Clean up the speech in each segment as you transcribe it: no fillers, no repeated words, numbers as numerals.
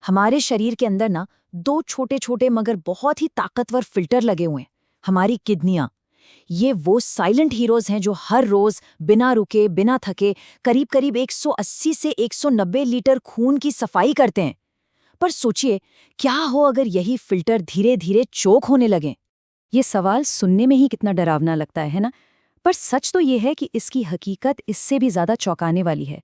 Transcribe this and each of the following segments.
हमारे शरीर के अंदर ना दो छोटे छोटे मगर बहुत ही ताकतवर फिल्टर लगे हुए हैं, हमारी किडनियां। ये वो साइलेंट हीरोज हैं जो हर रोज बिना रुके बिना थके करीब करीब 180 से 190 लीटर खून की सफाई करते हैं। पर सोचिए, क्या हो अगर यही फिल्टर धीरे धीरे चोक होने लगें? ये सवाल सुनने में ही कितना डरावना लगता है ना? पर सच तो ये है कि इसकी हकीकत इससे भी ज्यादा चौंकाने वाली है।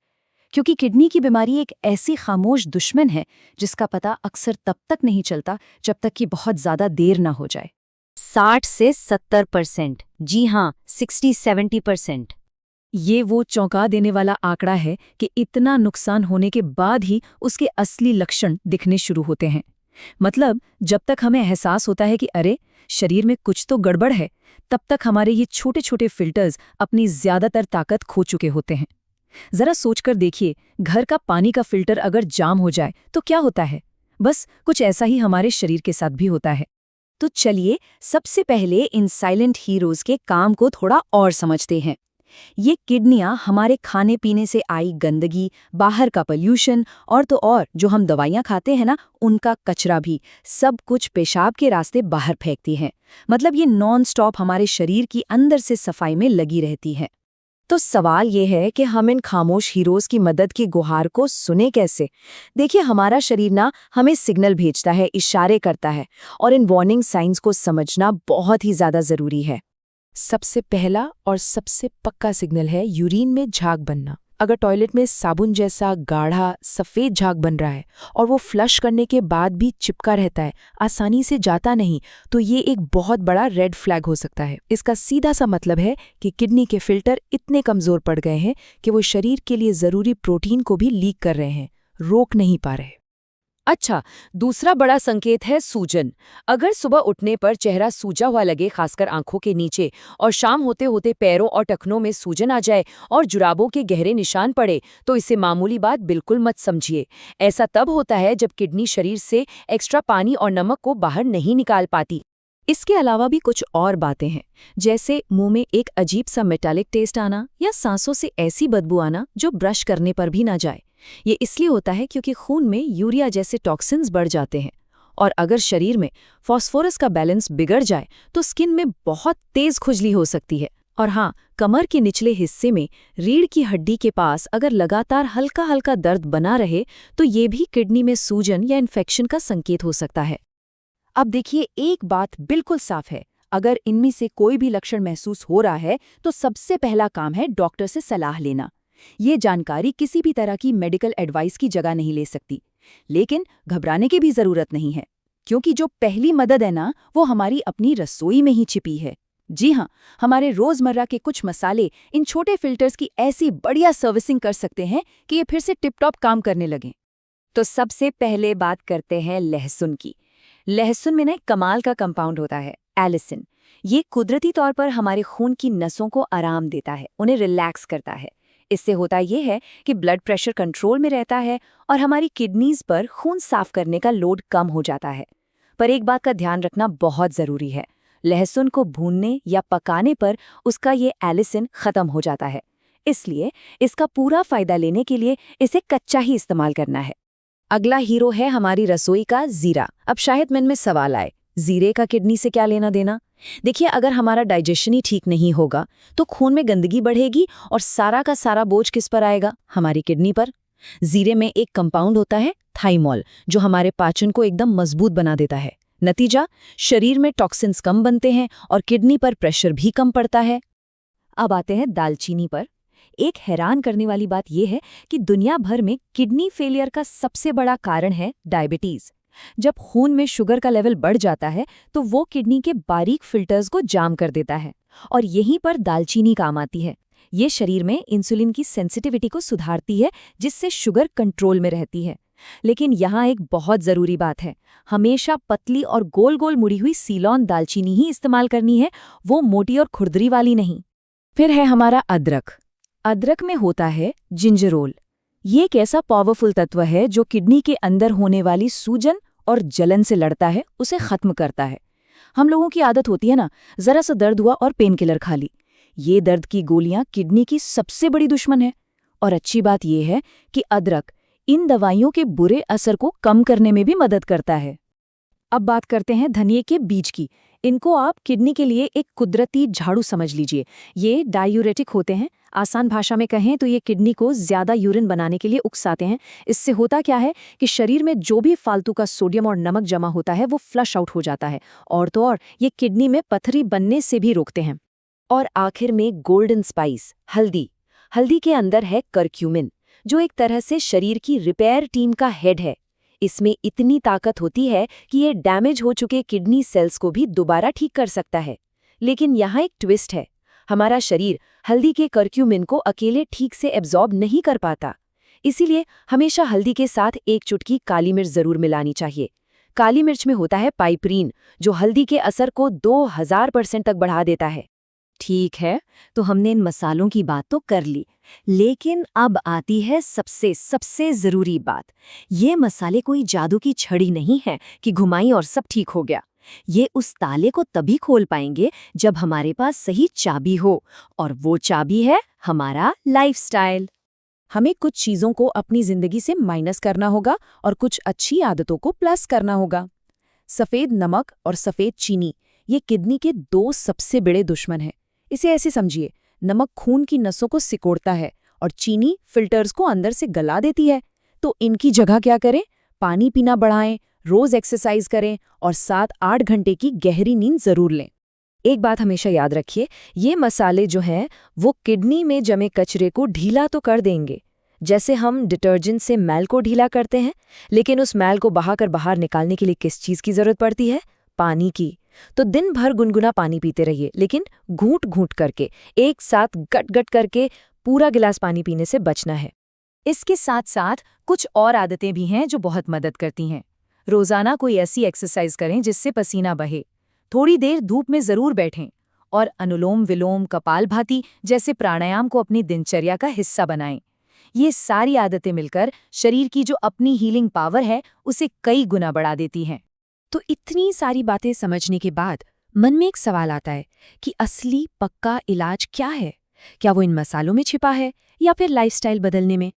क्योंकि किडनी की बीमारी एक ऐसी खामोश दुश्मन है जिसका पता अक्सर तब तक नहीं चलता जब तक कि बहुत ज्यादा देर ना हो जाए। 60 से 70%, जी हाँ, 60-70%। ये वो चौंका देने वाला आंकड़ा है कि इतना नुकसान होने के बाद ही उसके असली लक्षण दिखने शुरू होते हैं। मतलब जब तक हमें एहसास होता है कि अरे, शरीर में कुछ तो गड़बड़ है, तब तक हमारे ये छोटे छोटे फिल्टर्स अपनी ज्यादातर ताकत खो चुके होते हैं। जरा सोचकर देखिए, घर का पानी का फिल्टर अगर जाम हो जाए तो क्या होता है? बस कुछ ऐसा ही हमारे शरीर के साथ भी होता है। तो चलिए सबसे पहले इन साइलेंट हीरोज के काम को थोड़ा और समझते हैं। ये किडनियां हमारे खाने पीने से आई गंदगी, बाहर का पोल्यूशन और तो और जो हम दवाइयां खाते हैं ना, उनका कचरा भी सब कुछ पेशाब के रास्ते बाहर फेंकती हैं। मतलब ये नॉन स्टॉप हमारे शरीर की अंदर से सफाई में लगी रहती है। तो सवाल ये है कि हम इन खामोश हीरोज की मदद की गुहार को सुने कैसे? देखिए, हमारा शरीर ना हमें सिग्नल भेजता है, इशारे करता है, और इन वार्निंग साइंस को समझना बहुत ही ज्यादा जरूरी है। सबसे पहला और सबसे पक्का सिग्नल है यूरिन में झाग बनना। अगर टॉयलेट में साबुन जैसा गाढ़ा सफेद झाग बन रहा है और वो फ्लश करने के बाद भी चिपका रहता है, आसानी से जाता नहीं, तो ये एक बहुत बड़ा रेड फ्लैग हो सकता है। इसका सीधा सा मतलब है कि किडनी के फिल्टर इतने कमजोर पड़ गए हैं कि वो शरीर के लिए जरूरी प्रोटीन को भी लीक कर रहे हैं, रोक नहीं पा रहे। अच्छा, दूसरा बड़ा संकेत है सूजन। अगर सुबह उठने पर चेहरा सूजा हुआ लगे, खासकर आंखों के नीचे, और शाम होते होते पैरों और टखनों में सूजन आ जाए और जुराबों के गहरे निशान पड़े, तो इसे मामूली बात बिल्कुल मत समझिए। ऐसा तब होता है जब किडनी शरीर से एक्स्ट्रा पानी और नमक को बाहर नहीं निकाल पाती। इसके अलावा भी कुछ और बातें हैं, जैसे मुंह में एक अजीब सा मेटालिक टेस्ट आना या सांसों से ऐसी बदबू आना जो ब्रश करने पर भी ना जाए। ये इसलिए होता है क्योंकि खून में यूरिया जैसे टॉक्सिन्स बढ़ जाते हैं। और अगर शरीर में फास्फोरस का बैलेंस बिगड़ जाए तो स्किन में बहुत तेज खुजली हो सकती है। और हाँ, कमर के निचले हिस्से में रीढ़ की हड्डी के पास अगर लगातार हल्का हल्का दर्द बना रहे तो ये भी किडनी में सूजन या इन्फेक्शन का संकेत हो सकता है। अब देखिए, एक बात बिल्कुल साफ है, अगर इनमें से कोई भी लक्षण महसूस हो रहा है तो सबसे पहला काम है डॉक्टर से सलाह लेना। ये जानकारी किसी भी तरह की मेडिकल एडवाइस की जगह नहीं ले सकती, लेकिन घबराने की भी जरूरत नहीं है, क्योंकि जो पहली मदद है ना, वो हमारी अपनी रसोई में ही छिपी है। जी हाँ, हमारे रोजमर्रा के कुछ मसाले इन छोटे फिल्टर्स की ऐसी बढ़िया सर्विसिंग कर सकते हैं कि ये फिर से टिप-टॉप काम करने लगें। तो सबसे पहले बात करते हैं लहसुन की। लहसुन में ना एक कमाल का कंपाउंड होता है, एलिसिन। ये कुदरती तौर पर हमारे खून की नसों को आराम देता है, उन्हें रिलैक्स करता है। इससे होता यह है कि ब्लड प्रेशर कंट्रोल में रहता है और हमारी किडनीज पर खून साफ करने का लोड कम हो जाता है। पर एक बात का ध्यान रखना बहुत ज़रूरी है, लहसुन को भूनने या पकाने पर उसका ये एलिसिन ख़त्म हो जाता है। इसलिए इसका पूरा फ़ायदा लेने के लिए इसे कच्चा ही इस्तेमाल करना है। अगला हीरो है हमारी रसोई का जीरा। अब शायद मन में सवाल आए, जीरे का किडनी से क्या लेना देना? देखिए, अगर हमारा डाइजेशन ही ठीक नहीं होगा तो खून में गंदगी बढ़ेगी और सारा का सारा बोझ किस पर आएगा? हमारी किडनी पर। जीरे में एक कंपाउंड होता है थाइमोल, जो हमारे पाचन को एकदम मजबूत बना देता है। नतीजा, शरीर में टॉक्सिन्स कम बनते हैं और किडनी पर प्रेशर भी कम पड़ता है। अब आते हैं दालचीनी पर। एक हैरान करने वाली बात यह है कि दुनिया भर में किडनी फेलियर का सबसे बड़ा कारण है डायबिटीज। जब खून में शुगर का लेवल बढ़ जाता है तो वो किडनी के बारीक फिल्टर्स को जाम कर देता है, और यहीं पर दालचीनी काम आती है। ये शरीर में इंसुलिन की सेंसिटिविटी को सुधारती है, जिससे शुगर कंट्रोल में रहती है। लेकिन यहाँ एक बहुत ज़रूरी बात है, हमेशा पतली और गोल गोल मुड़ी हुई सीलोन दालचीनी ही इस्तेमाल करनी है, वो मोटी और खुरदरी वाली नहीं। फिर है हमारा अदरक। अदरक में होता है जिंजरोल। ये एक ऐसा पावरफुल तत्व है जो किडनी के अंदर होने वाली सूजन और जलन से लड़ता है, उसे खत्म करता है। हम लोगों की आदत होती है ना, जरा सा दर्द हुआ और पेन किलर खा ली। ये दर्द की गोलियां किडनी की सबसे बड़ी दुश्मन है। और अच्छी बात यह है कि अदरक इन दवाइयों के बुरे असर को कम करने में भी मदद करता है। अब बात करते हैं धनिये के बीज की। इनको आप किडनी के लिए एक कुदरती झाड़ू समझ लीजिए। ये डायूरेटिक होते हैं। आसान भाषा में कहें तो ये किडनी को ज्यादा यूरिन बनाने के लिए उकसाते हैं। इससे होता क्या है कि शरीर में जो भी फालतू का सोडियम और नमक जमा होता है वो फ्लश आउट हो जाता है। और तो और ये किडनी में पथरी बनने से भी रोकते हैं। और आखिर में गोल्डन स्पाइस, हल्दी। हल्दी के अंदर है करक्यूमिन, जो एक तरह से शरीर की रिपेयर टीम का हेड है। इसमें इतनी ताकत होती है कि ये डैमेज हो चुके किडनी सेल्स को भी दोबारा ठीक कर सकता है। लेकिन यहाँ एक ट्विस्ट है, हमारा शरीर हल्दी के करक्यूमिन को अकेले ठीक से एब्जॉर्ब नहीं कर पाता। इसीलिए हमेशा हल्दी के साथ एक चुटकी काली मिर्च जरूर मिलानी चाहिए। काली मिर्च में होता है पाइपरीन, जो हल्दी के असर को 2000% तक बढ़ा देता है। ठीक है, तो हमने इन मसालों की बात तो कर ली, लेकिन अब आती है सबसे ज़रूरी बात। ये मसाले कोई जादू की छड़ी नहीं है कि घुमाई और सब ठीक हो गया। ये उस ताले को तभी खोल पाएंगे जब हमारे पास सही चाबी हो, और वो चाबी है हमारा लाइफस्टाइल। हमें कुछ चीज़ों को अपनी ज़िंदगी से माइनस करना होगा और कुछ अच्छी आदतों को प्लस करना होगा। सफ़ेद नमक और सफ़ेद चीनी, ये किडनी के 2 सबसे बड़े दुश्मन हैं। इसे ऐसे समझिए, नमक खून की नसों को सिकोड़ता है और चीनी फिल्टर्स को अंदर से गला देती है। तो इनकी जगह क्या करें? पानी पीना बढ़ाएं, रोज एक्सरसाइज करें और 7-8 घंटे की गहरी नींद जरूर लें। एक बात हमेशा याद रखिए, ये मसाले जो हैं वो किडनी में जमे कचरे को ढीला तो कर देंगे, जैसे हम डिटर्जेंट से मैल को ढीला करते हैं। लेकिन उस मैल को बहाकर बाहर निकालने के लिए किस चीज़ की ज़रूरत पड़ती है? पानी की। तो दिन भर गुनगुना पानी पीते रहिए, लेकिन घूंट घूंट करके, एक साथ गट गट करके पूरा गिलास पानी पीने से बचना है। इसके साथ साथ कुछ और आदतें भी हैं जो बहुत मदद करती हैं। रोजाना कोई ऐसी एक्सरसाइज करें जिससे पसीना बहे, थोड़ी देर धूप में जरूर बैठें, और अनुलोम विलोम, कपालभाति जैसे प्राणायाम को अपनी दिनचर्या का हिस्सा बनाएं। ये सारी आदतें मिलकर शरीर की जो अपनी हीलिंग पावर है उसे कई गुना बढ़ा देती हैं। तो इतनी सारी बातें समझने के बाद मन में एक सवाल आता है कि असली पक्का इलाज क्या है? क्या वो इन मसालों में छिपा है या फिर लाइफस्टाइल बदलने में?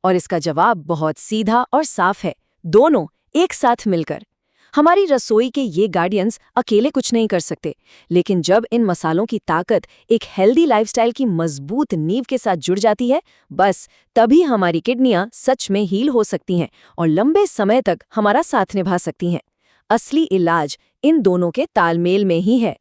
और इसका जवाब बहुत सीधा और साफ है, दोनों एक साथ मिलकर। हमारी रसोई के ये गार्डियंस अकेले कुछ नहीं कर सकते, लेकिन जब इन मसालों की ताकत एक हेल्दी लाइफस्टाइल की मजबूत नींव के साथ जुड़ जाती है, बस तभी हमारी किडनियां सच में हील हो सकती हैं और लंबे समय तक हमारा साथ निभा सकती हैं। असली इलाज इन दोनों के तालमेल में ही है।